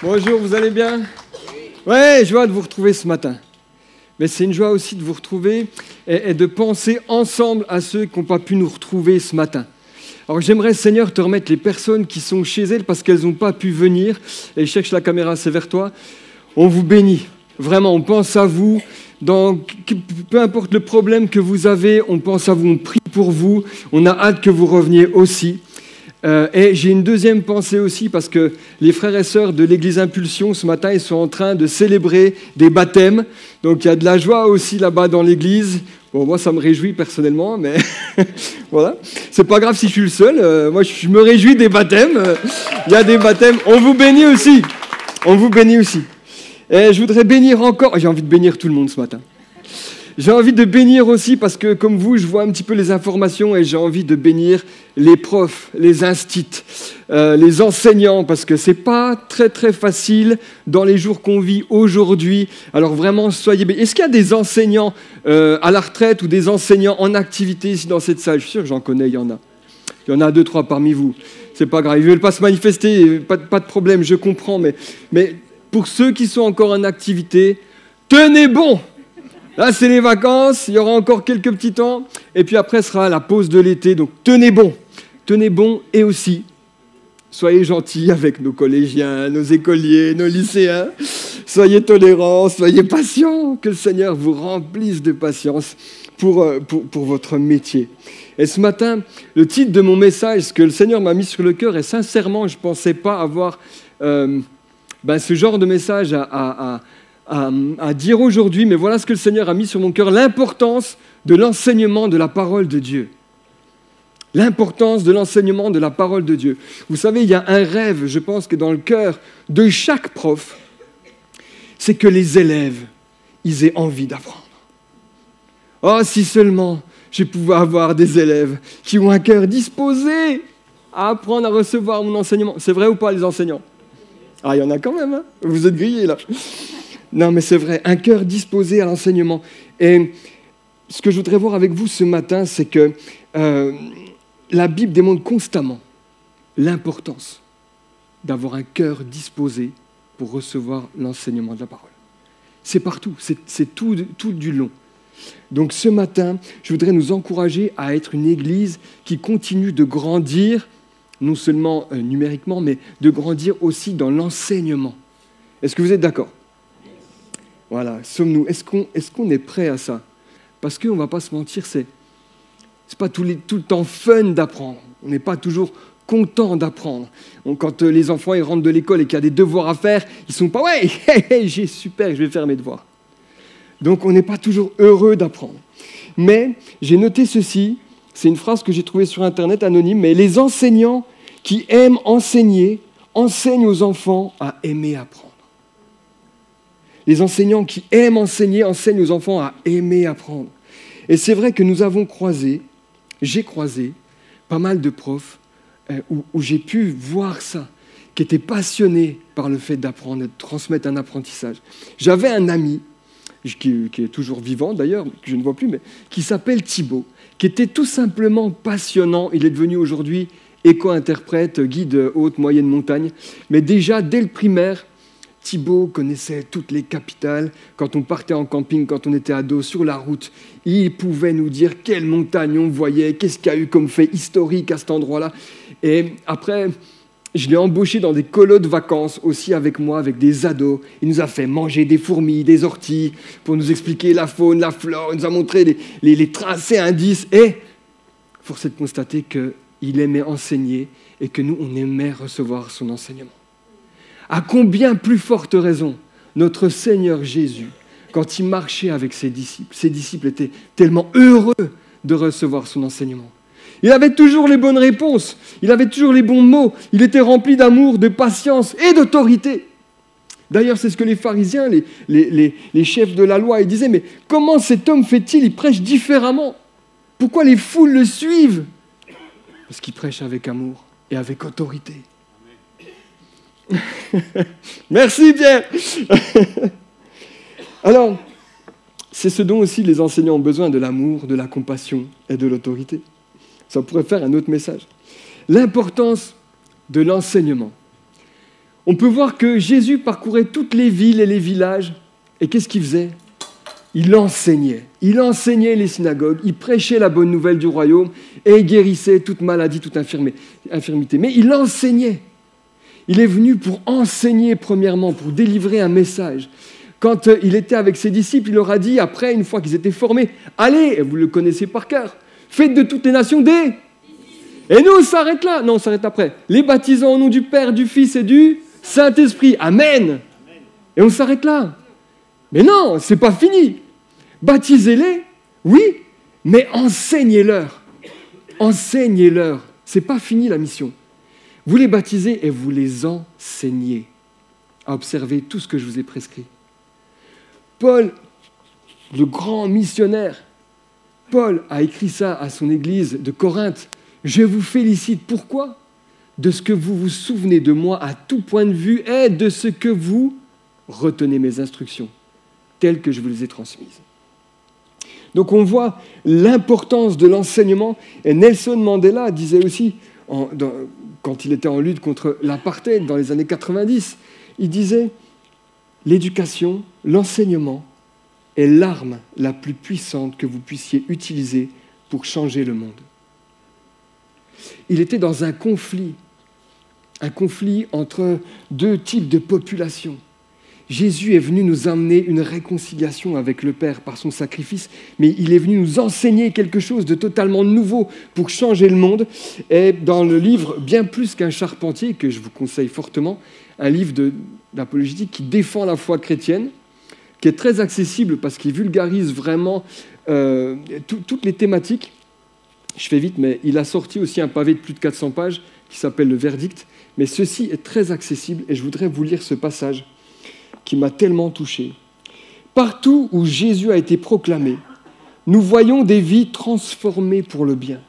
Bonjour, vous allez bien? Ouais, joie de vous retrouver ce matin. Mais c'est une joie aussi de vous retrouver et de penser ensemble à ceux qui n'ont pas pu nous retrouver ce matin. Alors j'aimerais, Seigneur, te remettre les personnes qui sont chez elles parce qu'elles n'ont pas pu venir. Et je cherche la caméra, c'est vers toi. On vous bénit. Vraiment, on pense à vous. Peu importe le problème que vous avez, on pense à vous, on prie pour vous. On a hâte que vous reveniez aussi. Et j'ai une deuxième pensée aussi parce que les frères et sœurs de l'église Impulsion, ce matin, ils sont en train de célébrer des baptêmes. Donc il y a de la joie aussi là-bas dans l'église. Bon, moi, ça me réjouit personnellement, mais voilà. C'est pas grave si je suis le seul. Moi, je me réjouis des baptêmes. Il y a des baptêmes. On vous bénit aussi. On vous bénit aussi. Et je voudrais bénir encore. J'ai envie de bénir tout le monde ce matin. J'ai envie de bénir aussi parce que, comme vous, je vois un petit peu les informations et j'ai envie de bénir les profs, les instits, les enseignants, parce que c'est pas très très facile dans les jours qu'on vit aujourd'hui. Alors vraiment, soyez bénis. Est-ce qu'il y a des enseignants à la retraite ou des enseignants en activité ici dans cette salle? Je suis sûr que j'en connais, il y en a. Il y en a 2-3 parmi vous. C'est pas grave, ils ne veulent pas se manifester, pas de problème, je comprends. Mais pour ceux qui sont encore en activité, tenez bon! Là, c'est les vacances, il y aura encore quelques petits temps, et puis après sera la pause de l'été, donc tenez bon, et aussi, soyez gentils avec nos collégiens, nos écoliers, nos lycéens, soyez tolérants, soyez patients, que le Seigneur vous remplisse de patience pour votre métier. Et ce matin, le titre de mon message, ce que le Seigneur m'a mis sur le cœur, et sincèrement, je ne pensais pas avoir ce genre de message à dire aujourd'hui, mais voilà ce que le Seigneur a mis sur mon cœur, l'importance de l'enseignement de la parole de Dieu. L'importance de l'enseignement de la parole de Dieu. Vous savez, il y a un rêve, je pense que dans le cœur de chaque prof, c'est que les élèves, ils aient envie d'apprendre. Oh, si seulement je pouvais avoir des élèves qui ont un cœur disposé à apprendre à recevoir mon enseignement. C'est vrai ou pas, les enseignants? Ah, il y en a quand même, hein? Vous êtes grillés, là. Non, mais c'est vrai, un cœur disposé à l'enseignement. Et ce que je voudrais voir avec vous ce matin, c'est que la Bible démontre constamment l'importance d'avoir un cœur disposé pour recevoir l'enseignement de la parole. C'est partout, c'est tout du long. Donc ce matin, je voudrais nous encourager à être une église qui continue de grandir, non seulement numériquement, mais de grandir aussi dans l'enseignement. Est-ce que vous êtes d'accord ? Voilà, sommes-nous? Est-ce qu'on est prêt à ça? Parce qu'on ne va pas se mentir, c'est pas tout le temps fun d'apprendre. On n'est pas toujours content d'apprendre. Quand les enfants ils rentrent de l'école et qu'il y a des devoirs à faire, ils ne sont pas « ouais, j'ai super, je vais faire mes devoirs ». Donc on n'est pas toujours heureux d'apprendre. Mais j'ai noté ceci, c'est une phrase que j'ai trouvée sur Internet anonyme, mais les enseignants qui aiment enseigner enseignent aux enfants à aimer apprendre. Les enseignants qui aiment enseigner enseignent aux enfants à aimer apprendre. Et c'est vrai que j'ai croisé pas mal de profs où j'ai pu voir ça, qui étaient passionnés par le fait d'apprendre, de transmettre un apprentissage. J'avais un ami, qui est toujours vivant d'ailleurs, que je ne vois plus, mais qui s'appelle Thibaut, qui était tout simplement passionnant. Il est devenu aujourd'hui éco-interprète, guide haute, moyenne montagne. Mais déjà, dès le primaire, Thibaut connaissait toutes les capitales. Quand on partait en camping, quand on était ado, sur la route, il pouvait nous dire quelle montagne on voyait, qu'est-ce qu'il y a eu comme fait historique à cet endroit-là. Et après, je l'ai embauché dans des colos de vacances aussi avec moi, avec des ados. Il nous a fait manger des fourmis, des orties, pour nous expliquer la faune, la flore. Il nous a montré les tracés indices. Et force est de constater qu'il aimait enseigner et que nous, on aimait recevoir son enseignement. À combien plus forte raison notre Seigneur Jésus, quand il marchait avec ses disciples étaient tellement heureux de recevoir son enseignement. Il avait toujours les bonnes réponses, il avait toujours les bons mots, il était rempli d'amour, de patience et d'autorité. D'ailleurs, c'est ce que les pharisiens, les chefs de la loi, ils disaient, mais comment cet homme fait-il? Il prêche différemment. Pourquoi les foules le suivent? Parce qu'il prêche avec amour et avec autorité. Merci Pierre. Alors, c'est ce dont aussi les enseignants ont besoin, de l'amour, de la compassion et de l'autorité. Ça pourrait faire un autre message. L'importance de l'enseignement. on peut voir que Jésus parcourait toutes les villes et les villages. Et qu'est-ce qu'il faisait ? Il enseignait. Il enseignait les synagogues, il prêchait la bonne nouvelle du royaume et il guérissait toute maladie, toute infirmité. Mais il enseignait. Il est venu pour enseigner premièrement, pour délivrer un message. Quand il était avec ses disciples, il leur a dit, après, une fois qu'ils étaient formés, « Allez, et vous le connaissez par cœur, faites de toutes les nations des... » Et nous, on s'arrête là. Non, on s'arrête après. « Les baptisant au nom du Père, du Fils et du Saint-Esprit. » Amen. Et on s'arrête là. Mais non, c'est pas fini. Baptisez-les, oui, mais enseignez-leur. Enseignez-leur. C'est pas fini la mission. Vous les baptisez et vous les enseignez à observer tout ce que je vous ai prescrit. Paul, le grand missionnaire, Paul a écrit ça à son église de Corinthe. Je vous félicite. Pourquoi ? De ce que vous vous souvenez de moi à tout point de vue et de ce que vous retenez mes instructions, telles que je vous les ai transmises. Donc on voit l'importance de l'enseignement. Et Nelson Mandela disait aussi, quand il était en lutte contre l'apartheid dans les années 90, il disait « L'éducation, l'enseignement est l'arme la plus puissante que vous puissiez utiliser pour changer le monde. » Il était dans un conflit entre deux types de populations. Jésus est venu nous amener une réconciliation avec le Père par son sacrifice, mais il est venu nous enseigner quelque chose de totalement nouveau pour changer le monde. Et dans le livre « Bien plus qu'un charpentier », que je vous conseille fortement, un livre d'apologétique qui défend la foi chrétienne, qui est très accessible parce qu'il vulgarise vraiment toutes les thématiques. Je fais vite, mais il a sorti aussi un pavé de plus de 400 pages qui s'appelle « Le Verdict ». Mais ceci est très accessible et je voudrais vous lire ce passage qui m'a tellement touché. Partout où Jésus a été proclamé, nous voyons des vies transformées pour le bien.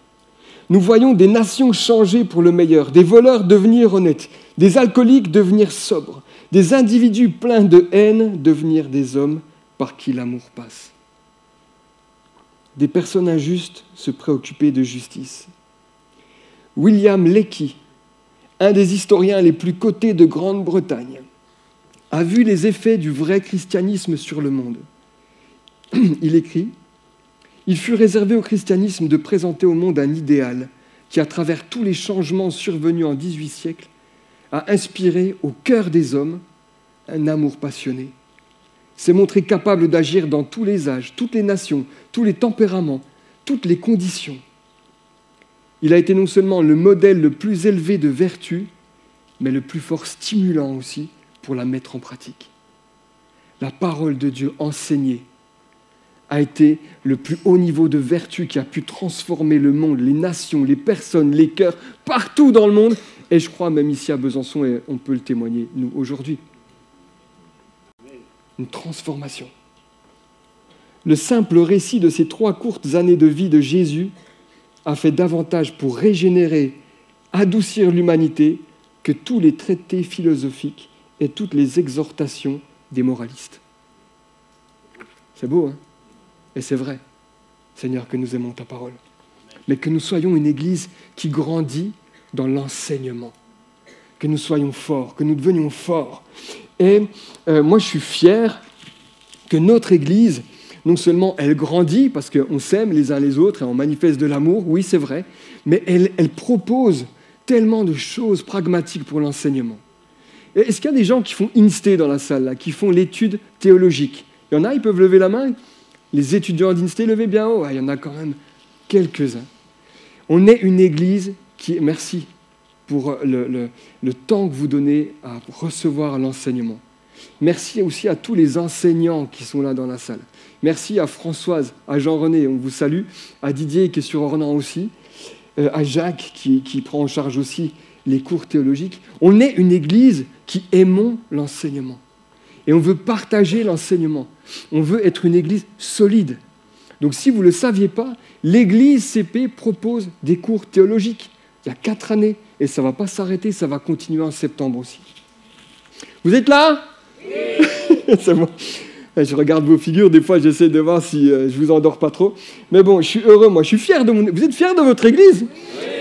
Nous voyons des nations changer pour le meilleur, des voleurs devenir honnêtes, des alcooliques devenir sobres, des individus pleins de haine devenir des hommes par qui l'amour passe. Des personnes injustes se préoccuper de justice. William Leakey, un des historiens les plus cotés de Grande-Bretagne, a vu les effets du vrai christianisme sur le monde. Il écrit « Il fut réservé au christianisme de présenter au monde un idéal qui, à travers tous les changements survenus en 18 siècles, a inspiré au cœur des hommes un amour passionné. S'est montré capable d'agir dans tous les âges, toutes les nations, tous les tempéraments, toutes les conditions. Il a été non seulement le modèle le plus élevé de vertu, mais le plus fort stimulant aussi pour la mettre en pratique. La parole de Dieu enseignée a été le plus haut niveau de vertu qui a pu transformer le monde, les nations, les personnes, les cœurs, partout dans le monde. Et je crois même ici à Besançon, et on peut le témoigner, nous, aujourd'hui. Une transformation. Le simple récit de ces 3 courtes années de vie de Jésus a fait davantage pour régénérer, adoucir l'humanité que tous les traités philosophiques et toutes les exhortations des moralistes. C'est beau, hein ? Et c'est vrai, Seigneur, que nous aimons ta parole. Mais que nous soyons une église qui grandit dans l'enseignement. Que nous soyons forts, que nous devenions forts. Et moi, je suis fier que notre église, non seulement elle grandit, parce qu'on s'aime les uns les autres et on manifeste de l'amour, oui, c'est vrai, mais elle propose tellement de choses pragmatiques pour l'enseignement. Est-ce qu'il y a des gens qui font INSTE dans la salle, là, qui font l'étude théologique ? Il y en a, ils peuvent lever la main. Les étudiants d'INSTE, levez bien haut. Il y en a quand même quelques-uns. On est une église qui... Merci pour le temps que vous donnez à recevoir l'enseignement. Merci aussi à tous les enseignants qui sont là dans la salle. Merci à Françoise, à Jean-René, on vous salue, à Didier qui est sur Ornans aussi, à Jacques qui prend en charge aussi les cours théologiques. On est une église qui aimons l'enseignement. Et on veut partager l'enseignement. On veut être une église solide. Donc si vous ne le saviez pas, l'église CP propose des cours théologiques. Il y a 4 années. Et ça ne va pas s'arrêter, ça va continuer en septembre aussi. Vous êtes là ? Oui. C'est bon. Je regarde vos figures, des fois j'essaie de voir si je vous endors pas trop. Mais bon, je suis heureux, moi, je suis fier de mon... Vous êtes fiers de votre église ? Oui.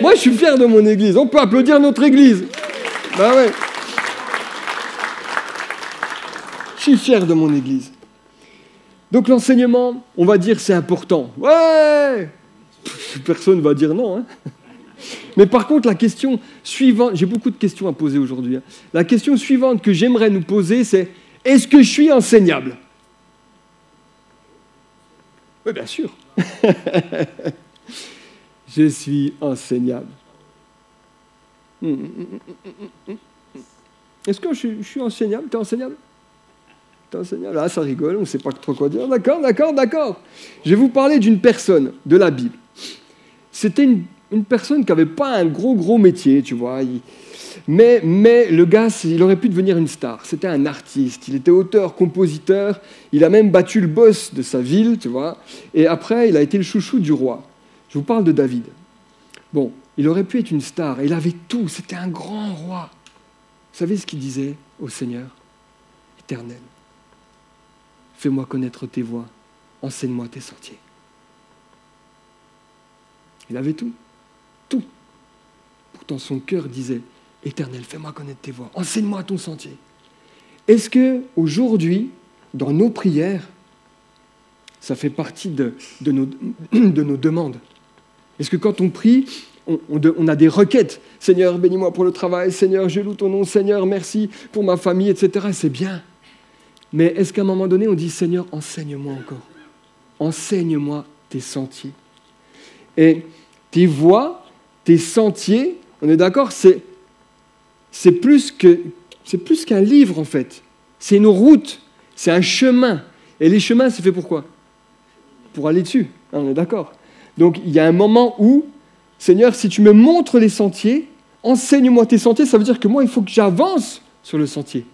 Moi, je suis fier de mon église. On peut applaudir notre église. Ben ouais. Je suis fier de mon Église. Donc l'enseignement, on va dire c'est important. Ouais! Personne ne va dire non. Hein. Mais par contre, la question suivante, j'ai beaucoup de questions à poser aujourd'hui. Hein. La question suivante que j'aimerais nous poser, c'est est-ce que je suis enseignable? Oui, bien sûr. Je suis enseignable. Est-ce que je suis enseignable? Tu es enseignable? Tu es enseignable? Ah, ça rigole, on ne sait pas trop quoi dire. D'accord. Je vais vous parler d'une personne de la Bible. C'était une personne qui n'avait pas un gros métier, tu vois. Mais le gars, il aurait pu devenir une star. C'était un artiste. Il était auteur, compositeur. Il a même battu le boss de sa ville, tu vois. Et après, il a été le chouchou du roi. Je vous parle de David. Bon, il aurait pu être une star. Il avait tout. C'était un grand roi. Vous savez ce qu'il disait au Seigneur? Éternel, fais-moi connaître tes voies. Enseigne-moi tes sentiers. Il avait tout. Tout. Pourtant, son cœur disait, Éternel, fais-moi connaître tes voies. Enseigne-moi ton sentier. Est-ce qu'aujourd'hui, dans nos prières, ça fait partie de nos demandes? Est-ce que quand on prie, on a des requêtes? Seigneur, bénis-moi pour le travail. Seigneur, je loue ton nom. Seigneur, merci pour ma famille, etc. C'est bien. Mais est-ce qu'à un moment donné, on dit, Seigneur, enseigne-moi encore. Enseigne-moi tes sentiers. Et tes voies, tes sentiers, on est d'accord, c'est plus qu'un livre, en fait. C'est une route, c'est un chemin. Et les chemins, c'est fait pour quoi? Pour aller dessus, hein, on est d'accord. Donc, il y a un moment où, Seigneur, si tu me montres les sentiers, enseigne-moi tes sentiers, ça veut dire que moi, il faut que j'avance sur le sentier.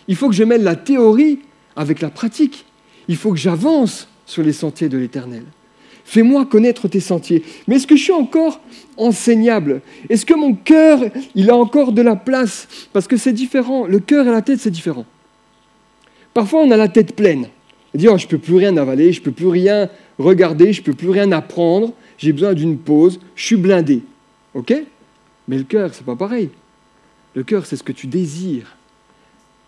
Il faut que je mêle la théorie avec la pratique. Il faut que j'avance sur les sentiers de l'Éternel. Fais-moi connaître tes sentiers. Mais est-ce que je suis encore enseignable? Est-ce que mon cœur, il a encore de la place? Parce que c'est différent. Le cœur et la tête, c'est différent. Parfois, on a la tête pleine. On dit, oh, je ne peux plus rien avaler, je ne peux plus rien regarder, je ne peux plus rien apprendre, j'ai besoin d'une pause, je suis blindé. OK? Mais le cœur, ce n'est pas pareil. Le cœur, c'est ce que tu désires.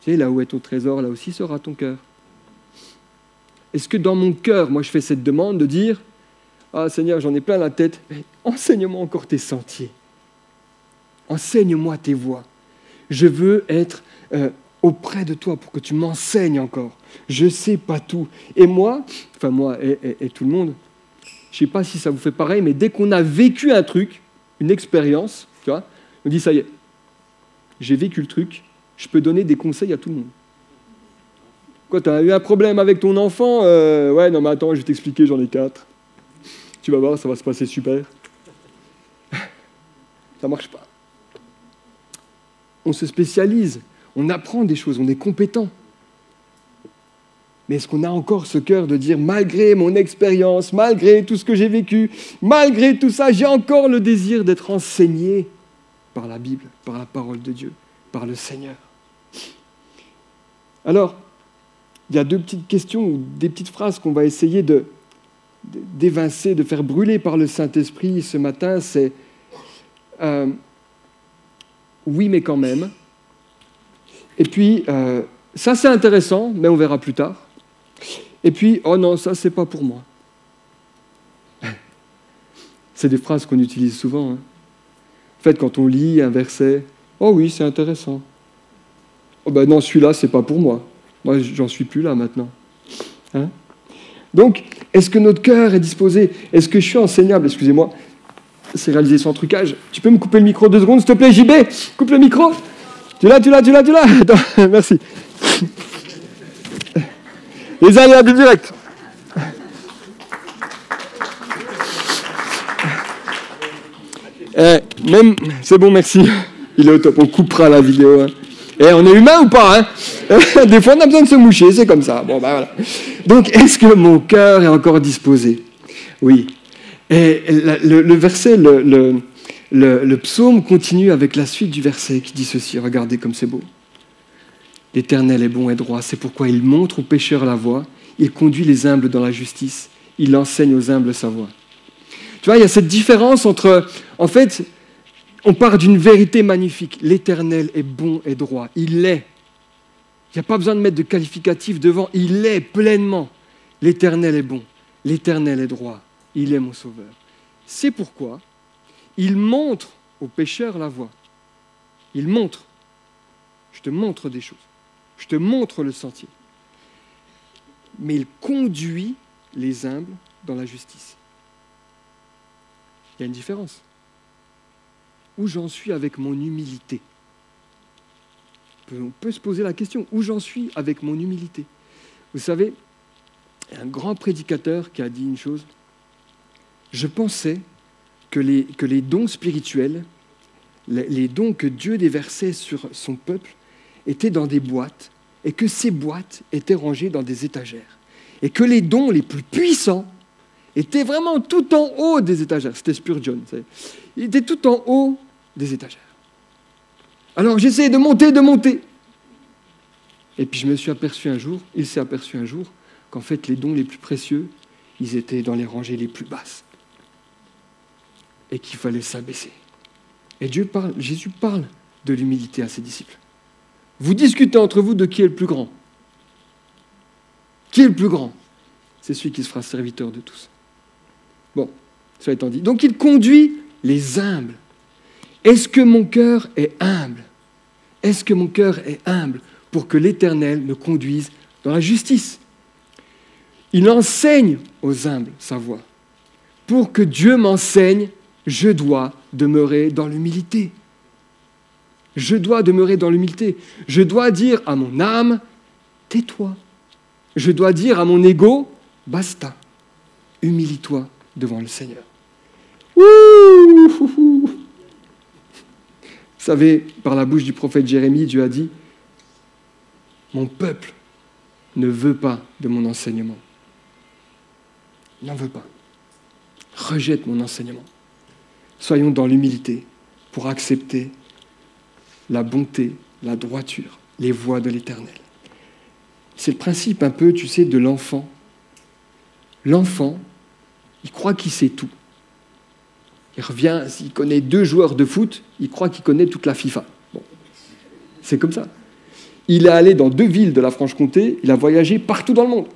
Tu sais, là où est ton trésor, là aussi sera ton cœur. Est-ce que dans mon cœur, moi, je fais cette demande de dire, ah Seigneur, j'en ai plein la tête, mais enseigne-moi encore tes sentiers. Enseigne-moi tes voies. Je veux être auprès de toi pour que tu m'enseignes encore. Je ne sais pas tout. Et moi et tout le monde, je ne sais pas si ça vous fait pareil, mais dès qu'on a vécu un truc, une expérience, tu vois, on dit ça y est, j'ai vécu le truc, je peux donner des conseils à tout le monde. Quoi, tu as eu un problème avec ton enfant? Ouais, non mais attends, je vais t'expliquer, j'en ai 4. Tu vas voir, ça va se passer super. Ça ne marche pas. On se spécialise, on apprend des choses, on est compétent. Mais est-ce qu'on a encore ce cœur de dire, malgré mon expérience, malgré tout ce que j'ai vécu, malgré tout ça, j'ai encore le désir d'être enseigné par la Bible, par la parole de Dieu, par le Seigneur. Alors, il y a 2 petites questions ou des petites phrases qu'on va essayer d'évincer, de faire brûler par le Saint-Esprit ce matin. C'est oui, mais quand même. Et puis, ça c'est intéressant, mais on verra plus tard. Et puis, oh non, ça c'est pas pour moi. C'est des phrases qu'on utilise souvent. Hein. En fait, quand on lit un verset, oh oui, c'est intéressant. Oh ben non, celui-là, c'est pas pour moi. Moi, j'en suis plus là maintenant. Hein? Donc, est-ce que notre cœur est disposé? Est-ce que je suis enseignable? Excusez-moi, c'est réalisé sans trucage. Tu peux me couper le micro 2 secondes, s'il te plaît, JB? Coupe le micro. Tu l'as. Attends, merci. Les aléas du direct. Même, c'est bon, merci. Il est au top, on coupera la vidéo. Hein. On est humain ou pas, hein? Des fois, on a besoin de se moucher, c'est comme ça. Bon, ben voilà. Donc, est-ce que mon cœur est encore disposé? Oui. Et le verset, le psaume continue avec la suite du verset qui dit ceci. Regardez comme c'est beau. L'Éternel est bon et droit, c'est pourquoi il montre aux pécheurs la voie, il conduit les humbles dans la justice, il enseigne aux humbles sa voie. Tu vois, il y a cette différence entre, en fait, on part d'une vérité magnifique. L'Éternel est bon et droit, il l'est. Il n'y a pas besoin de mettre de qualificatif devant. Il est pleinement. L'Éternel est bon. L'Éternel est droit. Il est mon sauveur. C'est pourquoi il montre aux pécheurs la voie. Il montre. Je te montre des choses. Je te montre le sentier. Mais il conduit les humbles dans la justice. Il y a une différence. Où j'en suis avec mon humilité? On peut se poser la question, où j'en suis avec mon humilité? Vous savez, il y a un grand prédicateur qui a dit une chose. Je pensais que les dons spirituels, les dons que Dieu déversait sur son peuple, étaient dans des boîtes, et que ces boîtes étaient rangées dans des étagères. Et que les dons les plus puissants étaient vraiment tout en haut des étagères. C'était Spurgeon. Il était tout en haut des étagères. Alors j'essayais de monter. Et puis je me suis aperçu un jour, il s'est aperçu un jour, qu'en fait les dons les plus précieux, ils étaient dans les rangées les plus basses. Et qu'il fallait s'abaisser. Et Jésus parle de l'humilité à ses disciples. Vous discutez entre vous de qui est le plus grand. Qui est le plus grand? C'est celui qui se fera serviteur de tous. Bon, ça étant dit. Donc il conduit les humbles. Est-ce que mon cœur est humble? Est-ce que mon cœur est humble pour que l'Éternel me conduise dans la justice? Il enseigne aux humbles sa voie. Pour que Dieu m'enseigne, je dois demeurer dans l'humilité. Je dois demeurer dans l'humilité. Je dois dire à mon âme, tais-toi. Je dois dire à mon ego, basta. Humilie-toi devant le Seigneur. Ouh! Vous savez, par la bouche du prophète Jérémie, Dieu a dit, mon peuple ne veut pas de mon enseignement. Il n'en veut pas. Rejette mon enseignement. Soyons dans l'humilité pour accepter la bonté, la droiture, les voies de l'Éternel. C'est le principe un peu, tu sais, de l'enfant. L'enfant, il croit qu'il sait tout. Il revient, s'il connaît 2 joueurs de foot, il croit qu'il connaît toute la FIFA. Bon. C'est comme ça. Il est allé dans 2 villes de la Franche-Comté, il a voyagé partout dans le monde.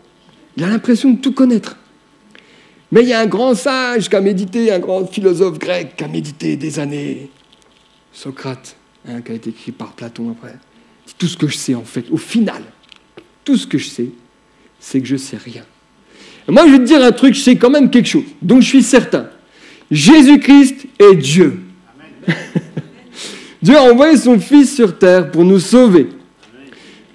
Il a l'impression de tout connaître. Mais il y a un grand sage qui a médité, un grand philosophe grec qui a médité des années. Socrate, qui a été écrit par Platon après. C'est tout ce que je sais en fait. Au final, tout ce que je sais, c'est que je ne sais rien. Et moi, je vais te dire un truc, je sais quand même quelque chose, dont je suis certain. Jésus-Christ est Dieu. Dieu a envoyé son Fils sur terre pour nous sauver.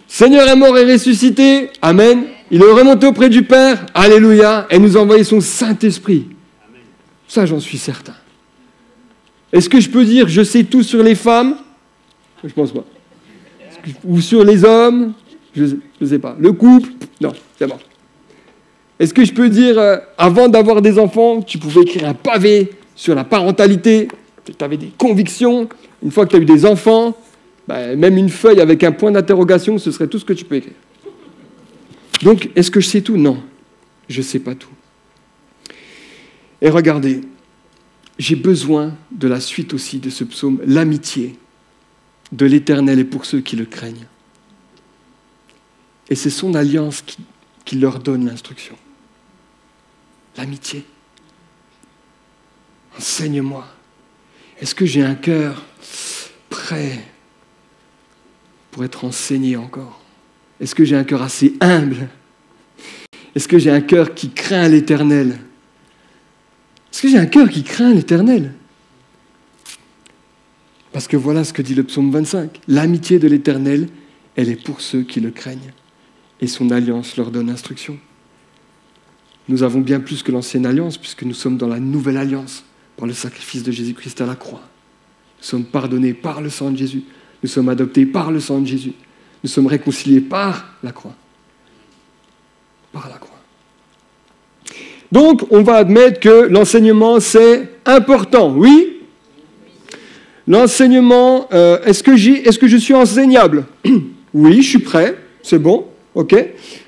Seigneur est mort et ressuscité. Amen. Il est remonté auprès du Père. Alléluia. Et nous a envoyé son Saint-Esprit. Ça, j'en suis certain. Est-ce que je peux dire je sais tout sur les femmes? Je ne pense pas. Ou sur les hommes? Je ne sais pas. Le couple? Non, c'est bon. Est-ce que je peux dire, avant d'avoir des enfants, tu pouvais écrire un pavé sur la parentalité? Tu avais des convictions. Une fois que tu as eu des enfants, même une feuille avec un point d'interrogation, ce serait tout ce que tu peux écrire. Donc, est-ce que je sais tout? Non, je ne sais pas tout. Et regardez, j'ai besoin de la suite aussi de ce psaume. L'amitié de l'Éternel est pour ceux qui le craignent. Et c'est son alliance qui leur donne l'instruction. L'amitié. Enseigne-moi. Est-ce que j'ai un cœur prêt pour être enseigné encore? Est-ce que j'ai un cœur assez humble? Est-ce que j'ai un cœur qui craint l'Éternel? Est-ce que j'ai un cœur qui craint l'Éternel? Parce que voilà ce que dit le psaume 25. L'amitié de l'Éternel, elle est pour ceux qui le craignent. Et son alliance leur donne instruction. Nous avons bien plus que l'ancienne alliance, puisque nous sommes dans la nouvelle alliance, par le sacrifice de Jésus-Christ à la croix. Nous sommes pardonnés par le sang de Jésus. Nous sommes adoptés par le sang de Jésus. Nous sommes réconciliés par la croix. Par la croix. Donc, on va admettre que l'enseignement, c'est important. Oui? L'enseignement, est-ce que je suis enseignable? Oui, je suis prêt. C'est bon. OK.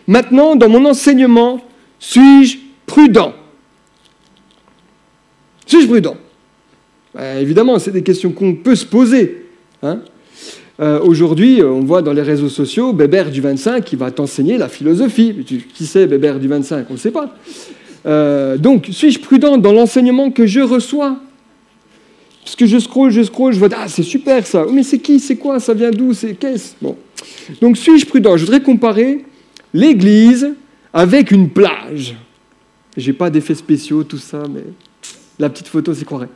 Maintenant, dans mon enseignement, suis-je prudent? Suis-je prudent? Évidemment, c'est des questions qu'on peut se poser. Hein. Aujourd'hui, on voit dans les réseaux sociaux, Bébert du 25 qui va t'enseigner la philosophie. Qui c'est Bébert du 25 ? On ne sait pas. Donc, suis-je prudent dans l'enseignement que je reçois ? Parce que je scrolle, je vois, ah, c'est super ça. Mais c'est qui ? C'est quoi ? Ça vient d'où ? C'est qu'est-ce ? Bon. Donc, suis-je prudent ? Je voudrais comparer l'église avec une plage. J'ai pas d'effets spéciaux, tout ça, mais la petite photo, c'est croirait.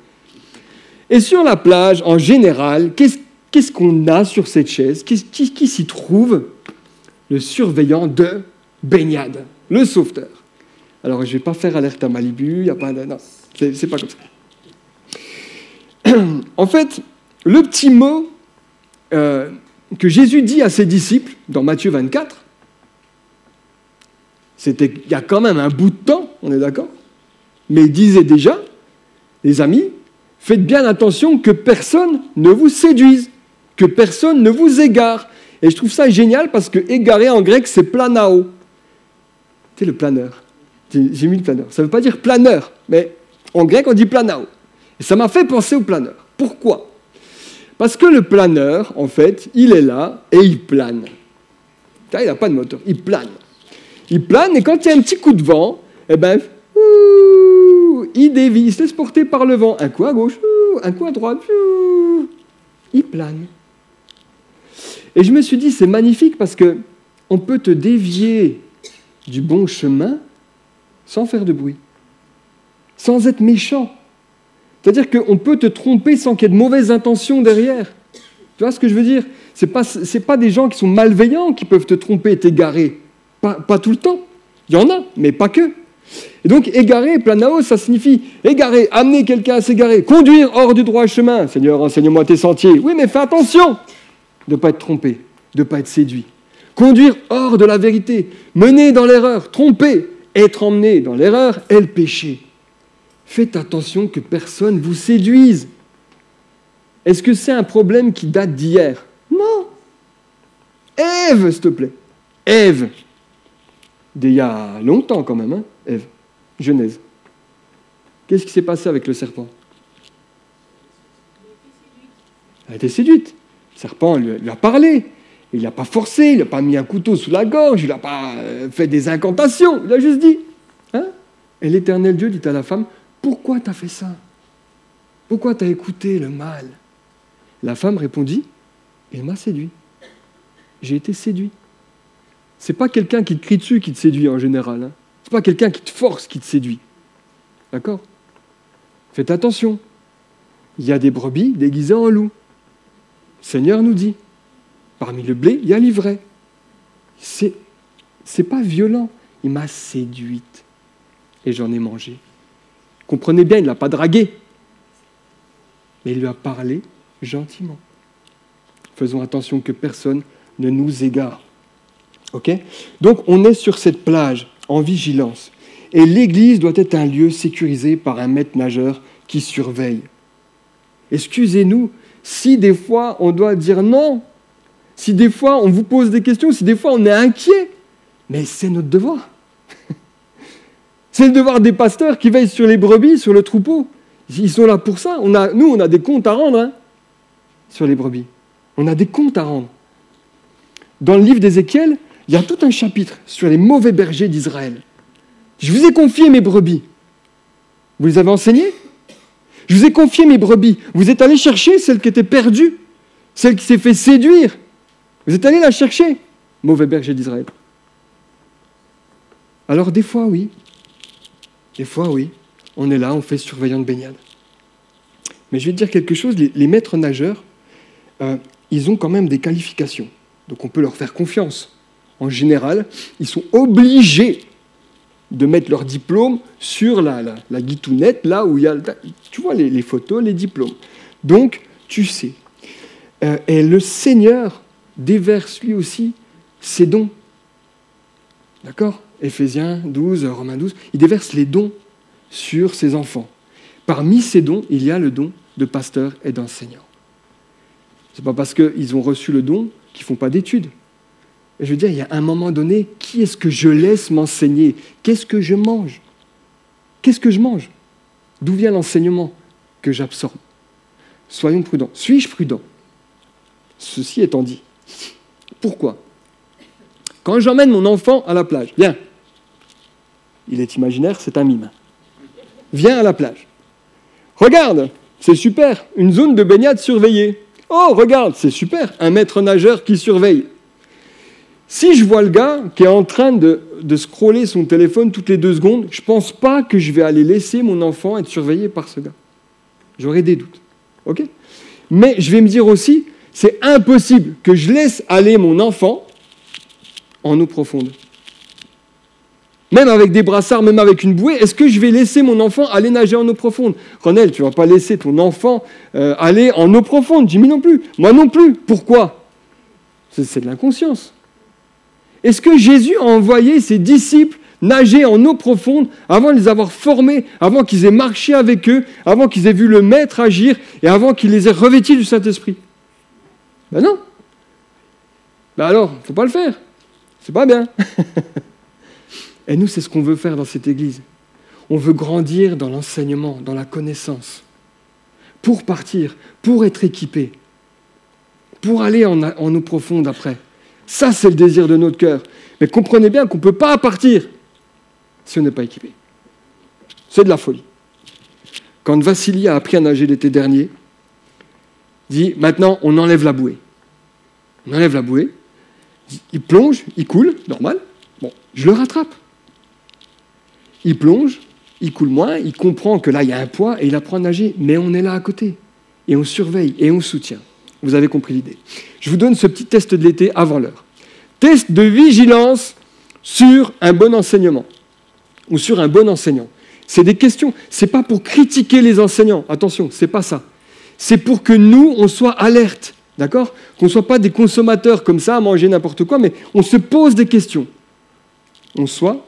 Et sur la plage, en général, qu'est-ce qu'on a sur cette chaise ? Qui s'y trouve ? Le surveillant de baignade, le sauveteur. Alors, je ne vais pas faire alerte à Malibu, il n'y a pas de... Non, c'est pas comme ça. En fait, le petit mot que Jésus dit à ses disciples, dans Matthieu 24, c'était il y a quand même un bout de temps, on est d'accord ? Mais il disait déjà, les amis, faites bien attention que personne ne vous séduise, que personne ne vous égare. Et je trouve ça génial parce que égarer en grec, c'est planao. C'est le planeur. J'ai mis le planeur. Ça ne veut pas dire planeur, mais en grec, on dit planao. Et ça m'a fait penser au planeur. Pourquoi ? Parce que le planeur, en fait, il est là et il plane. Il n'a pas de moteur, il plane. Il plane et quand il y a un petit coup de vent, eh ben, il dévie, il se laisse porter par le vent. Un coup à gauche, un coup à droite, il plane. Et je me suis dit, c'est magnifique parce qu'on peut te dévier du bon chemin sans faire de bruit, sans être méchant. C'est-à-dire qu'on peut te tromper sans qu'il y ait de mauvaises intentions derrière. Tu vois ce que je veux dire ? C'est pas des gens qui sont malveillants qui peuvent te tromper et t'égarer. Pas tout le temps. Il y en a, mais pas que. Et donc, égarer, planao, ça signifie égarer, amener quelqu'un à s'égarer, conduire hors du droit chemin. Seigneur, enseigne-moi tes sentiers. Oui, mais fais attention de ne pas être trompé, de ne pas être séduit. Conduire hors de la vérité, mener dans l'erreur, tromper, être emmené dans l'erreur est le péché. Faites attention que personne ne vous séduise. Est-ce que c'est un problème qui date d'hier ? Non. Ève, s'il te plaît. Ève. D'il y a longtemps quand même, hein, Ève. Genèse. Qu'est-ce qui s'est passé avec le serpent ? Elle a été séduite. Le serpent lui a parlé. Il ne l'a pas forcé, il n'a pas mis un couteau sous la gorge, il n'a pas fait des incantations. Il a juste dit. Hein ? Et l'Éternel Dieu dit à la femme, pourquoi tu as fait ça ? Pourquoi tu as écouté le mal ? La femme répondit, il m'a séduit. J'ai été séduit. Ce n'est pas quelqu'un qui te crie dessus qui te séduit en général. Hein. Ce n'est pas quelqu'un qui te force qui te séduit. D'accord ? Faites attention. Il y a des brebis déguisées en loups. Le Seigneur nous dit, parmi le blé, il y a l'ivraie. C'est pas violent. Il m'a séduite. Et j'en ai mangé. Comprenez bien, il ne l'a pas dragué. Mais il lui a parlé gentiment. Faisons attention que personne ne nous égare. Ok ? Donc, on est sur cette plage, en vigilance. Et l'église doit être un lieu sécurisé par un maître nageur qui surveille. Excusez-nous, si des fois on doit dire non, si des fois on vous pose des questions, si des fois on est inquiet, mais c'est notre devoir. C'est le devoir des pasteurs qui veillent sur les brebis, sur le troupeau. Ils sont là pour ça. On a des comptes à rendre hein, sur les brebis. On a des comptes à rendre. Dans le livre d'Ézéchiel, il y a tout un chapitre sur les mauvais bergers d'Israël. Je vous ai confié mes brebis. Vous les avez enseignées ? Je vous ai confié mes brebis. Vous êtes allés chercher celle qui était perdue, celle qui s'est fait séduire. Vous êtes allés la chercher, mauvais berger d'Israël. Alors des fois, oui. Des fois, oui. On est là, on fait surveillant de baignade. Mais je vais te dire quelque chose, les maîtres nageurs, ils ont quand même des qualifications. Donc on peut leur faire confiance. En général, ils sont obligés de mettre leur diplôme sur la guitounette, là où il y a, tu vois, les photos, les diplômes. Donc, tu sais. Et le Seigneur déverse lui aussi ses dons. D'accord ? Éphésiens 12, Romains 12, il déverse les dons sur ses enfants. Parmi ces dons, il y a le don de pasteur et d'enseignant. Ce n'est pas parce qu'ils ont reçu le don qu'ils ne font pas d'études. Je veux dire, il y a un moment donné, qui est-ce que je laisse m'enseigner ? Qu'est-ce que je mange ? Qu'est-ce que je mange ? D'où vient l'enseignement que j'absorbe ? Soyons prudents. Suis-je prudent ? ceci étant dit. Pourquoi ? Quand j'emmène mon enfant à la plage, viens. Il est imaginaire, c'est un mime. Viens à la plage. Regarde, c'est super, une zone de baignade surveillée. Oh, regarde, c'est super, un maître nageur qui surveille. Si je vois le gars qui est en train de scroller son téléphone toutes les 2 secondes, je ne pense pas que je vais aller laisser mon enfant être surveillé par ce gars. J'aurai des doutes. Ok ? Mais je vais me dire aussi, c'est impossible que je laisse aller mon enfant en eau profonde. Même avec des brassards, même avec une bouée, est-ce que je vais laisser mon enfant aller nager en eau profonde ? Ronel, tu ne vas pas laisser ton enfant aller en eau profonde. Jimmy non plus. Moi non plus. Pourquoi ? C'est de l'inconscience. Est-ce que Jésus a envoyé ses disciples nager en eau profonde avant de les avoir formés, avant qu'ils aient marché avec eux, avant qu'ils aient vu le Maître agir et avant qu'il les ait revêtis du Saint-Esprit ? Ben non. Ben alors, il ne faut pas le faire. C'est pas bien. Et nous, c'est ce qu'on veut faire dans cette église. On veut grandir dans l'enseignement, dans la connaissance, pour partir, pour être équipé, pour aller en eau profonde après. Ça, c'est le désir de notre cœur. Mais comprenez bien qu'on ne peut pas partir si on n'est pas équipé. C'est de la folie. Quand Vassili a appris à nager l'été dernier, il dit, maintenant, on enlève la bouée. On enlève la bouée, il plonge, il coule, normal. Bon, je le rattrape. Il plonge, il coule moins, il comprend que là, il y a un poids et il apprend à nager. Mais on est là à côté. Et on surveille et on soutient. Vous avez compris l'idée. Je vous donne ce petit test de l'été avant l'heure. Test de vigilance sur un bon enseignement ou sur un bon enseignant. C'est des questions. Ce n'est pas pour critiquer les enseignants. Attention, ce n'est pas ça. C'est pour que nous, on soit alertes. D'accord ? Qu'on ne soit pas des consommateurs comme ça, à manger n'importe quoi, mais on se pose des questions. On soit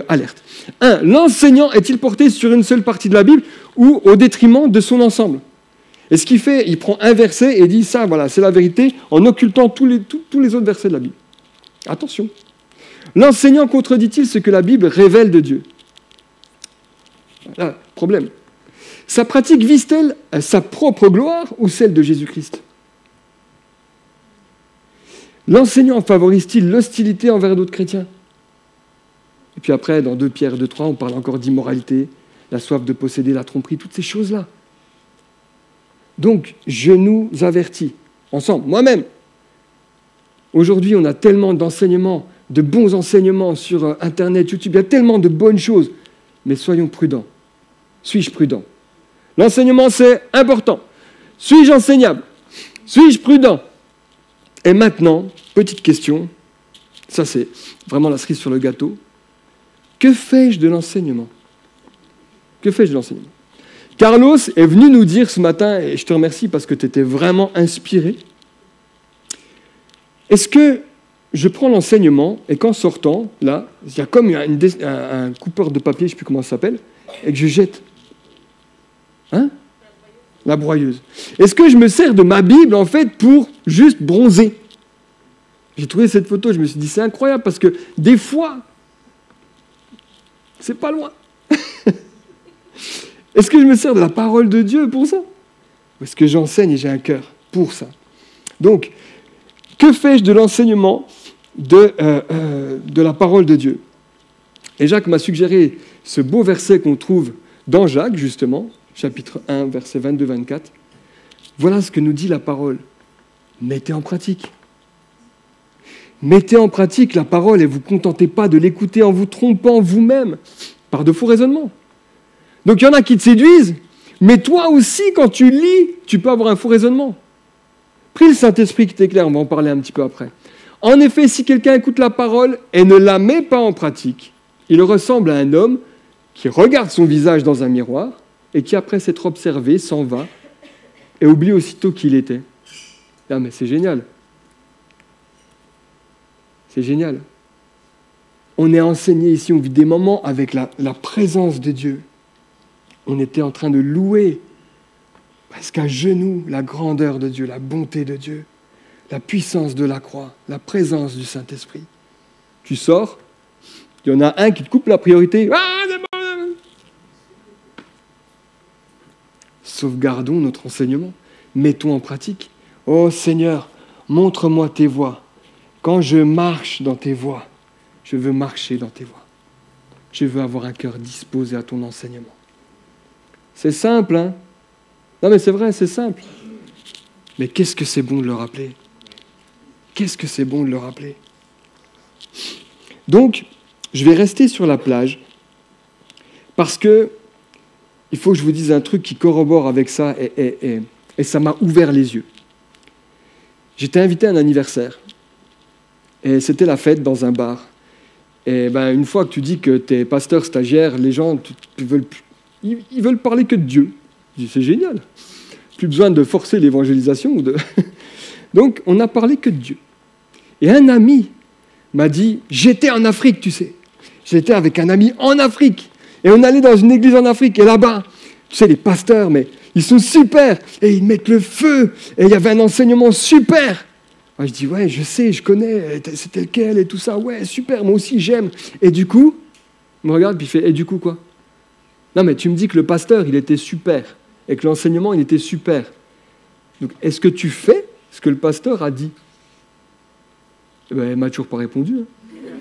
alerte. 1. L'enseignant est-il porté sur une seule partie de la Bible ou au détriment de son ensemble ? Et ce qu'il fait, il prend un verset et dit ça, voilà, c'est la vérité, en occultant tous les autres versets de la Bible. Attention. L'enseignant contredit-il ce que la Bible révèle de Dieu ? Voilà, problème. Sa pratique vise-t-elle sa propre gloire ou celle de Jésus-Christ ? L'enseignant favorise-t-il l'hostilité envers d'autres chrétiens ? Et puis après, dans 2 Pierre 2, 3, on parle encore d'immoralité, la soif de posséder, la tromperie, toutes ces choses-là. Donc, je nous avertis, ensemble, moi-même. Aujourd'hui, on a tellement d'enseignements, de bons enseignements sur Internet, YouTube, il y a tellement de bonnes choses. Mais soyons prudents. Suis-je prudent ? L'enseignement, c'est important. Suis-je enseignable ? Suis-je prudent ? Et maintenant, petite question, ça c'est vraiment la cerise sur le gâteau. Que fais-je de l'enseignement ? Que fais-je de l'enseignement ? Carlos est venu nous dire ce matin, et je te remercie parce que tu étais vraiment inspiré, est-ce que je prends l'enseignement et qu'en sortant, là, il y a comme un coupeur de papier, je ne sais plus comment ça s'appelle, et que je jette ? Hein ? La broyeuse. Est-ce que je me sers de ma Bible, en fait, pour juste bronzer ? J'ai trouvé cette photo, je me suis dit, c'est incroyable, parce que des fois, c'est pas loin. Est-ce que je me sers de la parole de Dieu pour ça ? Ou est-ce que j'enseigne et j'ai un cœur pour ça ? Donc, que fais-je de l'enseignement de la parole de Dieu ? Et Jacques m'a suggéré ce beau verset qu'on trouve dans Jacques, justement, chapitre 1, versets 22-24. Voilà ce que nous dit la parole. Mettez en pratique. Mettez en pratique la parole et ne vous contentez pas de l'écouter en vous trompant vous-même par de faux raisonnements. Donc il y en a qui te séduisent, mais toi aussi, quand tu lis, tu peux avoir un faux raisonnement. Prie le Saint-Esprit qui t'éclaire, on va en parler un petit peu après. En effet, si quelqu'un écoute la parole et ne la met pas en pratique, il ressemble à un homme qui regarde son visage dans un miroir et qui, après s'être observé, s'en va et oublie aussitôt qui il était. Ah, mais c'est génial. C'est génial. On est enseigné ici, on vit des moments avec la présence de Dieu. On était en train de louer, presque à genoux, la grandeur de Dieu, la bonté de Dieu, la puissance de la croix, la présence du Saint-Esprit. Tu sors, il y en a un qui te coupe la priorité. Sauvegardons notre enseignement, mettons en pratique. Oh Seigneur, montre-moi tes voies. Quand je marche dans tes voies, je veux marcher dans tes voies. Je veux avoir un cœur disposé à ton enseignement. C'est simple, hein? Non mais c'est vrai, c'est simple. Mais qu'est-ce que c'est bon de le rappeler? Qu'est-ce que c'est bon de le rappeler? Donc, je vais rester sur la plage parce que il faut que je vous dise un truc qui corrobore avec ça et ça m'a ouvert les yeux. J'étais invité à un anniversaire et c'était la fête dans un bar. Et ben, une fois que tu dis que tu es pasteur stagiaire, les gens ils veulent parler que de Dieu. Je dis, c'est génial. Plus besoin de forcer l'évangélisation. Donc, on n'a parlé que de Dieu. Et un ami m'a dit, j'étais en Afrique, tu sais. J'étais avec un ami en Afrique. Et on allait dans une église en Afrique. Et là-bas, tu sais, les pasteurs, mais ils sont super. Et ils mettent le feu. Et il y avait un enseignement super. Moi, je dis, ouais, je sais, je connais. C'était lequel et tout ça. Ouais, super, moi aussi, j'aime. Et du coup, il me regarde, puis il fait, et du coup, quoi? Non, mais tu me dis que le pasteur, il était super. Et que l'enseignement, il était super. Donc, est-ce que tu fais ce que le pasteur a dit? Eh ben, il m'a toujours pas répondu.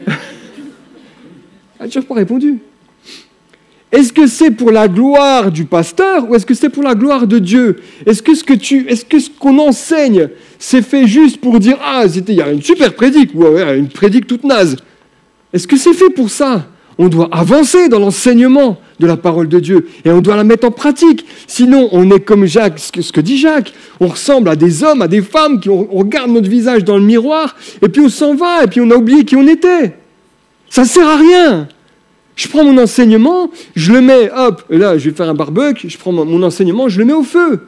Hein. Il m'a toujours pas répondu. Est-ce que c'est pour la gloire du pasteur ou est-ce que c'est pour la gloire de Dieu? Est-ce que ce qu'on enseigne, c'est fait juste pour dire « Ah, il y a une super prédique » ou ouais, une prédique toute naze? Est-ce que c'est fait pour ça? On doit avancer dans l'enseignement de la parole de Dieu et on doit la mettre en pratique. Sinon, on est comme Jacques, ce que dit Jacques. On ressemble à des hommes, à des femmes, on regarde notre visage dans le miroir et puis on s'en va et puis on a oublié qui on était. Ça ne sert à rien. Je prends mon enseignement, je le mets, hop, et là je vais faire un barbecue, je prends mon enseignement, je le mets au feu.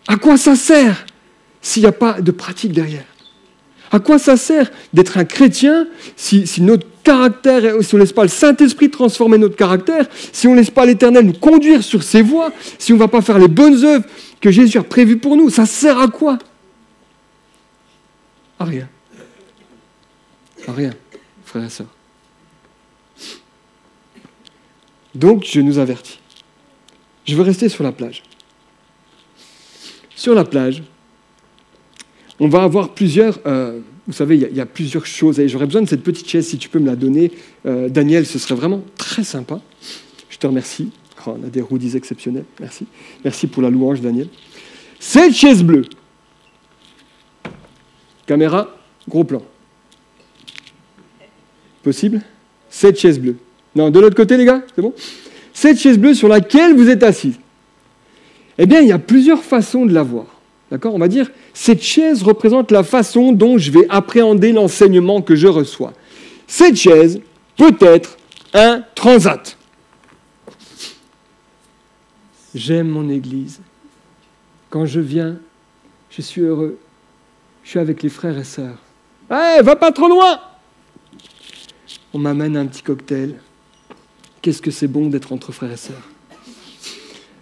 À quoi ça sert s'il n'y a pas de pratique derrière? À quoi ça sert d'être un chrétien si notre caractère, si on ne laisse pas le Saint-Esprit transformer notre caractère, si on ne laisse pas l'Éternel nous conduire sur ses voies, si on ne va pas faire les bonnes œuvres que Jésus a prévues pour nous? Ça sert à quoi? À rien. À rien, frères et sœurs. Donc, je nous avertis. Je veux rester sur la plage. Sur la plage, on va avoir plusieurs... vous savez, il y a plusieurs choses. Et j'aurais besoin de cette petite chaise, si tu peux me la donner. Daniel, ce serait vraiment très sympa. Je te remercie. Oh, on a des roadies exceptionnels. Merci. Merci pour la louange, Daniel. Cette chaise bleue. Caméra, gros plan. Possible? Cette chaise bleue. Non, de l'autre côté, les gars, c'est bon? Cette chaise bleue sur laquelle vous êtes assis. Eh bien, il y a plusieurs façons de la voir. D'accord? On va dire, cette chaise représente la façon dont je vais appréhender l'enseignement que je reçois. Cette chaise peut être un transat. J'aime mon église. Quand je viens, je suis heureux. Je suis avec les frères et sœurs. Hey, va pas trop loin! On m'amène un petit cocktail. Qu'est-ce que c'est bon d'être entre frères et sœurs.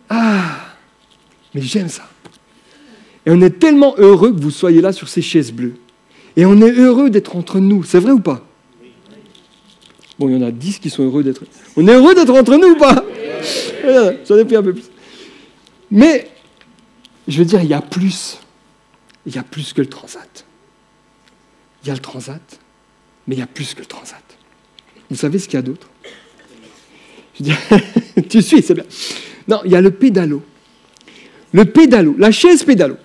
Ah, mais j'aime ça. Et on est tellement heureux que vous soyez là sur ces chaises bleues. Et on est heureux d'être entre nous. C'est vrai ou pas? Bon, il y en a 10 qui sont heureux d'être... On est heureux d'être entre nous ou pas? J'en ai pris un peu plus. Mais, je veux dire, il y a plus. Il y a plus que le transat. Il y a le transat, mais il y a plus que le transat. Vous savez ce qu'il y a d'autre? Je dis, tu suis, c'est bien. Non, il y a le pédalo. Le pédalo, la chaise pédalo.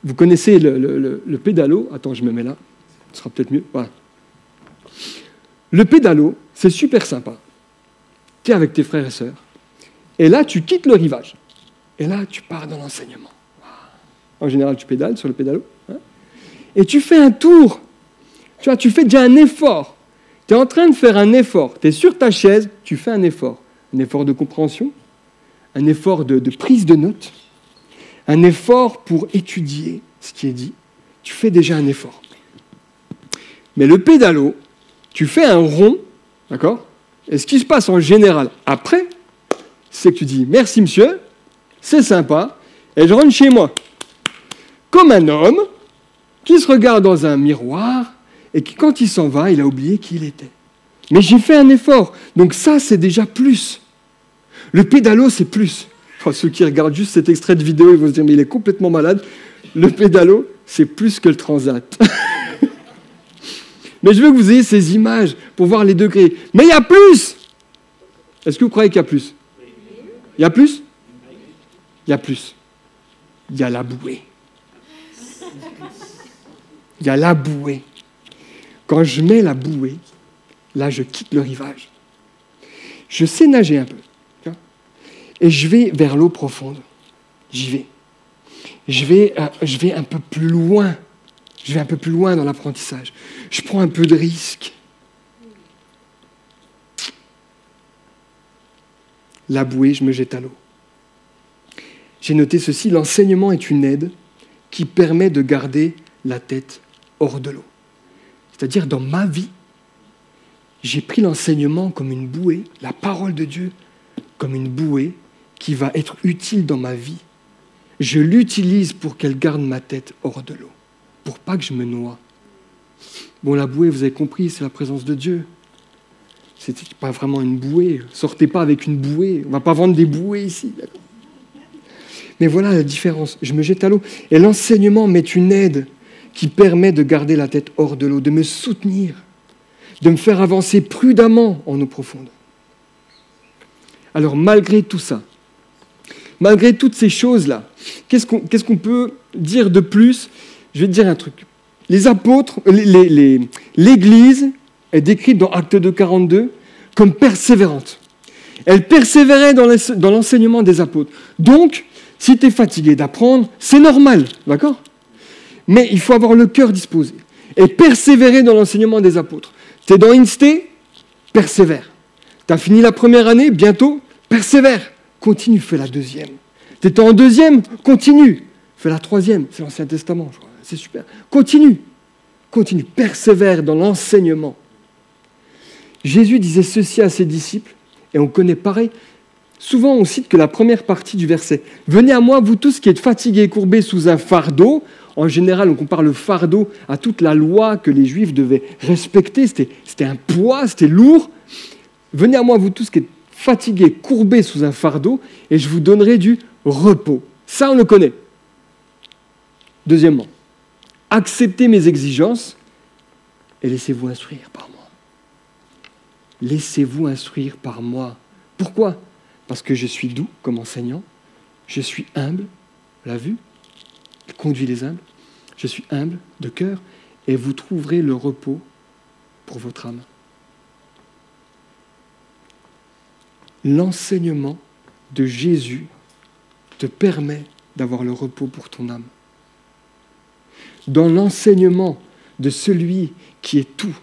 Vous connaissez le pédalo. Attends, je me mets là. Ce sera peut-être mieux. Voilà. Le pédalo, c'est super sympa. Tu es avec tes frères et sœurs. Et là, tu quittes le rivage. Et là, tu pars dans l'enseignement. En général, tu pédales sur le pédalo. Hein, et tu fais un tour. Tu vois, tu fais déjà un effort. Tu es en train de faire un effort. Tu es sur ta chaise, tu fais un effort. Un effort de compréhension, un effort de prise de notes, un effort pour étudier ce qui est dit. Tu fais déjà un effort. Mais le pédalo, tu fais un rond, d'accord? Et ce qui se passe en général après, c'est que tu dis « Merci monsieur, c'est sympa, et je rentre chez moi. » Comme un homme qui se regarde dans un miroir et qui, quand il s'en va, il a oublié qui il était. Mais j'ai fait un effort. Donc ça, c'est déjà plus. Le pédalo, c'est plus. Enfin, ceux qui regardent juste cet extrait de vidéo, ils vont se dire, mais il est complètement malade. Le pédalo, c'est plus que le transat. Mais je veux que vous ayez ces images pour voir les degrés. Mais il y a plus! Est-ce que vous croyez qu'il y a plus? Il y a plus? Il y a plus. Il y a la bouée. Il y a la bouée. Quand je mets la bouée, là, je quitte le rivage. Je sais nager un peu. Et je vais vers l'eau profonde. J'y vais. Je vais un peu plus loin. Je vais un peu plus loin dans l'apprentissage. Je prends un peu de risque. La bouée, je me jette à l'eau. J'ai noté ceci, l'enseignement est une aide qui permet de garder la tête hors de l'eau. C'est-à-dire, dans ma vie, j'ai pris l'enseignement comme une bouée, la parole de Dieu comme une bouée qui va être utile dans ma vie. Je l'utilise pour qu'elle garde ma tête hors de l'eau, pour pas que je me noie. Bon, la bouée, vous avez compris, c'est la présence de Dieu. C'était pas vraiment une bouée. Sortez pas avec une bouée. On va pas vendre des bouées ici. D'accord ? Mais voilà la différence. Je me jette à l'eau. Et l'enseignement m'est une aide qui permet de garder la tête hors de l'eau, de me soutenir, de me faire avancer prudemment en eau profonde. Alors, malgré tout ça, malgré toutes ces choses-là, qu'est-ce qu'on peut dire de plus? Je vais te dire un truc. Les apôtres, l'Église est décrite dans Actes 2:42 comme persévérante. Elle persévérait dans l'enseignement des apôtres. Donc, si tu es fatigué d'apprendre, c'est normal, d'accord? Mais il faut avoir le cœur disposé et persévérer dans l'enseignement des apôtres. Tu es dans INSTE, persévère. Tu as fini la première année, bientôt, persévère. Continue, fais la deuxième. Tu étais en deuxième, continue. Fais la troisième, c'est l'Ancien Testament, je crois. C'est super. Continue, persévère dans l'enseignement. Jésus disait ceci à ses disciples, et on connaît pareil. Souvent, on cite que la première partie du verset. « Venez à moi, vous tous qui êtes fatigués et courbés sous un fardeau. » En général, on compare le fardeau à toute la loi que les Juifs devaient respecter. C'était un poids, c'était lourd. « Venez à moi, vous tous qui êtes fatigués, courbés sous un fardeau, et je vous donnerai du repos. » Ça, on le connaît. Deuxièmement, acceptez mes exigences et laissez-vous instruire par moi. Laissez-vous instruire par moi. Pourquoi ? Parce que je suis doux comme enseignant, je suis humble, on l'a vu, il conduit les humbles, je suis humble de cœur, et vous trouverez le repos pour votre âme. L'enseignement de Jésus te permet d'avoir le repos pour ton âme. Dans l'enseignement de celui qui est tout,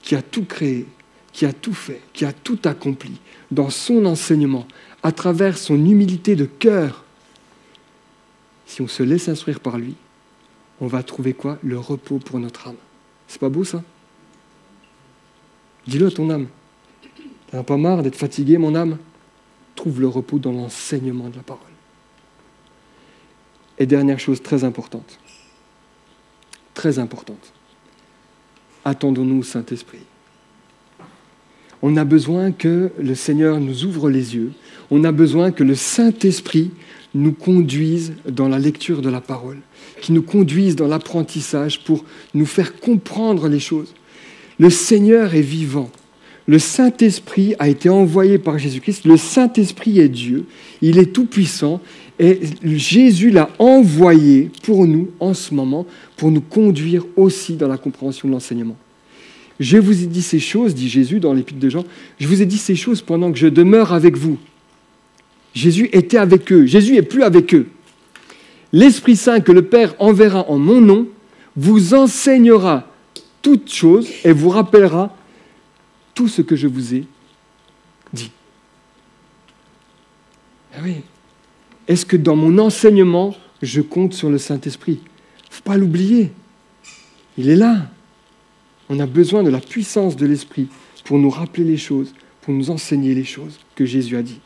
qui a tout créé, qui a tout fait, qui a tout accompli, dans son enseignement, à travers son humilité de cœur, si on se laisse instruire par lui, on va trouver quoi? Le repos pour notre âme. C'est pas beau ça? Dis-le à ton âme. T'en as pas marre d'être fatigué, mon âme? Trouve le repos dans l'enseignement de la parole. Et dernière chose très importante. Très importante. Attendons-nous au Saint-Esprit. On a besoin que le Seigneur nous ouvre les yeux. On a besoin que le Saint-Esprit nous conduise dans la lecture de la parole, qui nous conduise dans l'apprentissage pour nous faire comprendre les choses. Le Seigneur est vivant. Le Saint-Esprit a été envoyé par Jésus-Christ. Le Saint-Esprit est Dieu. Il est tout-puissant. Et Jésus l'a envoyé pour nous, en ce moment, pour nous conduire aussi dans la compréhension de l'enseignement. Je vous ai dit ces choses, dit Jésus dans l'Épître de Jean, je vous ai dit ces choses pendant que je demeure avec vous. Jésus était avec eux. Jésus n'est plus avec eux. L'Esprit Saint que le Père enverra en mon nom vous enseignera toutes choses et vous rappellera tout ce que je vous ai dit. Ah oui. Est-ce que dans mon enseignement, je compte sur le Saint-Esprit? Il ne faut pas l'oublier. Il est là. On a besoin de la puissance de l'Esprit pour nous rappeler les choses, pour nous enseigner les choses que Jésus a dit.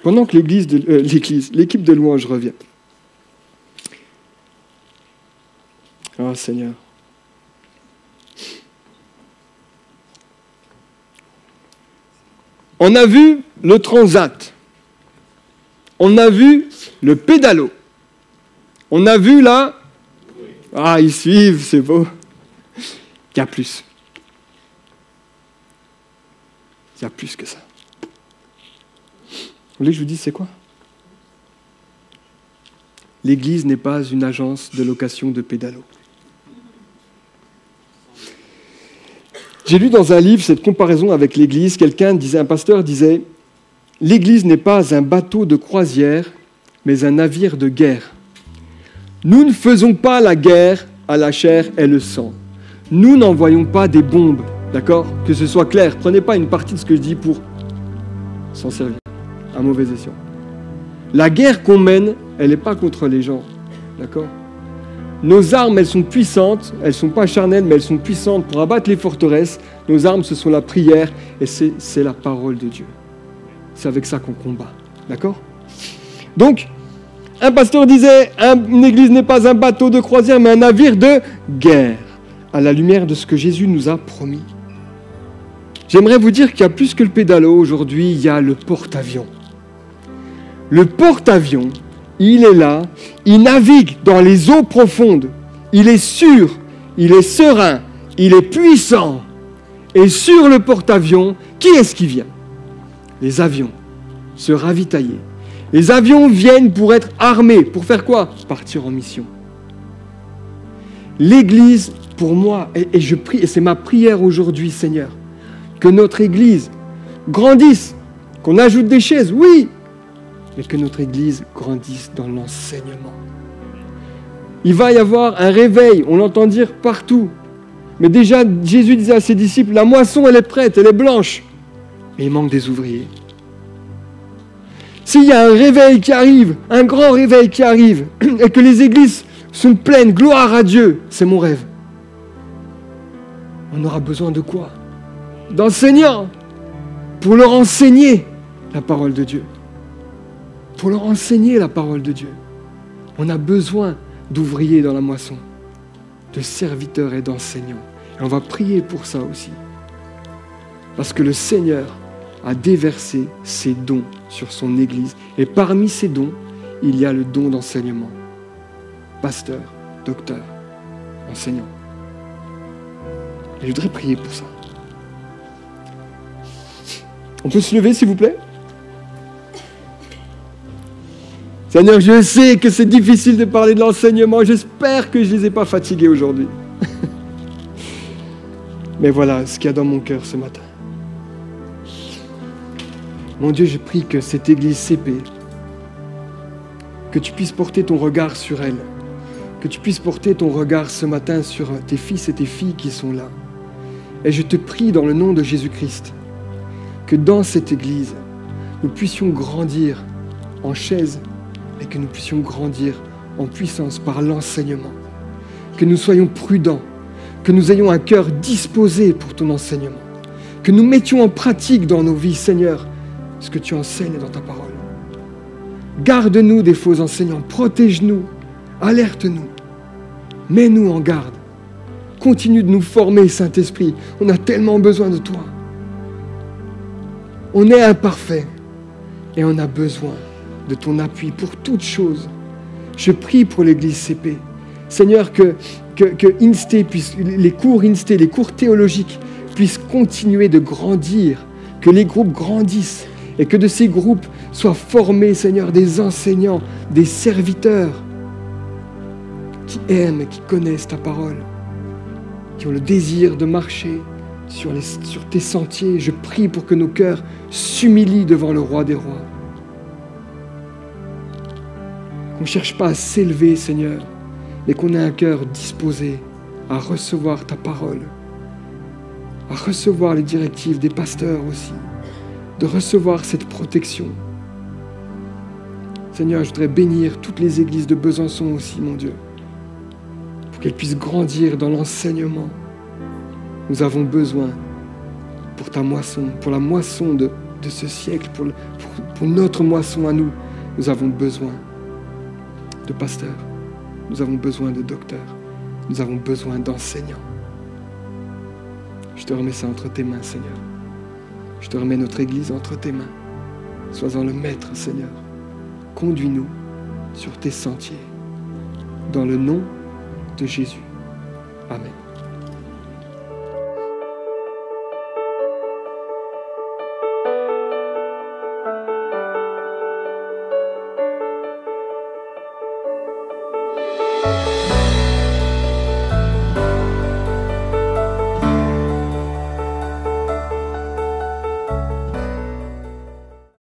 Pendant que l'équipe de louange revient. Oh Seigneur. On a vu le transat. On a vu le pédalo. On a vu la Ah, ils suivent, c'est beau. Il y a plus. Il y a plus que ça. Vous voulez que je vous dise c'est quoi? L'Église n'est pas une agence de location de pédalos. J'ai lu dans un livre cette comparaison avec l'Église. Un pasteur disait, l'Église n'est pas un bateau de croisière, mais un navire de guerre. Nous ne faisons pas la guerre à la chair et le sang. Nous n'envoyons pas des bombes, d'accord? Que ce soit clair. Prenez pas une partie de ce que je dis pour s'en servir à mauvais escient. La guerre qu'on mène, elle n'est pas contre les gens, d'accord? Nos armes, elles sont puissantes, elles ne sont pas charnelles, mais elles sont puissantes pour abattre les forteresses. Nos armes, ce sont la prière et c'est la parole de Dieu. C'est avec ça qu'on combat, d'accord? Donc, un pasteur disait, une église n'est pas un bateau de croisière, mais un navire de guerre, à la lumière de ce que Jésus nous a promis. J'aimerais vous dire qu'il y a plus que le pédalo. Aujourd'hui, il y a le porte-avions. Le porte-avions, il est là, il navigue dans les eaux profondes, il est sûr, il est serein, il est puissant. Et sur le porte-avions, qui est-ce qui vient? Les avions, se ravitailler. Les avions viennent pour être armés. Pour faire quoi? Partir en mission. L'Église, pour moi, et je prie, et c'est ma prière aujourd'hui, Seigneur, que notre Église grandisse, qu'on ajoute des chaises, oui, mais que notre Église grandisse dans l'enseignement. Il va y avoir un réveil, on l'entend dire partout. Mais déjà, Jésus disait à ses disciples, la moisson, elle est prête, elle est blanche. Mais il manque des ouvriers. S'il y a un réveil qui arrive, un grand réveil qui arrive, et que les églises sont pleines, gloire à Dieu, c'est mon rêve. On aura besoin de quoi? D'enseignants, pour leur enseigner la parole de Dieu. Pour leur enseigner la parole de Dieu. On a besoin d'ouvriers dans la moisson, de serviteurs et d'enseignants. Et on va prier pour ça aussi. Parce que le Seigneur a déversé ses dons sur son Église. Et parmi ces dons, il y a le don d'enseignement. Pasteur, docteur, enseignant. Et je voudrais prier pour ça. On peut se lever, s'il vous plaît? Seigneur, je sais que c'est difficile de parler de l'enseignement. J'espère que je ne les ai pas fatigués aujourd'hui. Mais voilà ce qu'il y a dans mon cœur ce matin. Mon Dieu, je prie que cette Église CP, que tu puisses porter ton regard sur elle, que tu puisses porter ton regard ce matin sur tes fils et tes filles qui sont là. Et je te prie dans le nom de Jésus-Christ, que dans cette Église, nous puissions grandir en chaise et que nous puissions grandir en puissance par l'enseignement. Que nous soyons prudents, que nous ayons un cœur disposé pour ton enseignement, que nous mettions en pratique dans nos vies, Seigneur, ce que tu enseignes dans ta parole. Garde-nous des faux enseignants, protège-nous, alerte-nous, mets-nous en garde. Continue de nous former, Saint-Esprit. On a tellement besoin de toi. On est imparfait et on a besoin de ton appui pour toutes choses. Je prie pour l'Église CP. Seigneur, que Insté puisse, les cours Insté, les cours théologiques puissent continuer de grandir, que les groupes grandissent et que de ces groupes soient formés, Seigneur, des enseignants, des serviteurs qui aiment et qui connaissent ta parole, qui ont le désir de marcher sur tes sentiers. Je prie pour que nos cœurs s'humilient devant le Roi des Rois. Qu'on ne cherche pas à s'élever, Seigneur, mais qu'on ait un cœur disposé à recevoir ta parole, à recevoir les directives des pasteurs aussi, de recevoir cette protection. Seigneur, je voudrais bénir toutes les églises de Besançon aussi, mon Dieu, pour qu'elles puissent grandir dans l'enseignement. Nous avons besoin pour ta moisson, pour la moisson de ce siècle, pour notre moisson à nous. Nous avons besoin de pasteurs, nous avons besoin de docteurs, nous avons besoin d'enseignants. Je te remets ça entre tes mains, Seigneur. Je te remets notre Église entre tes mains. Sois-en le maître, Seigneur. Conduis-nous sur tes sentiers. Dans le nom de Jésus. Amen.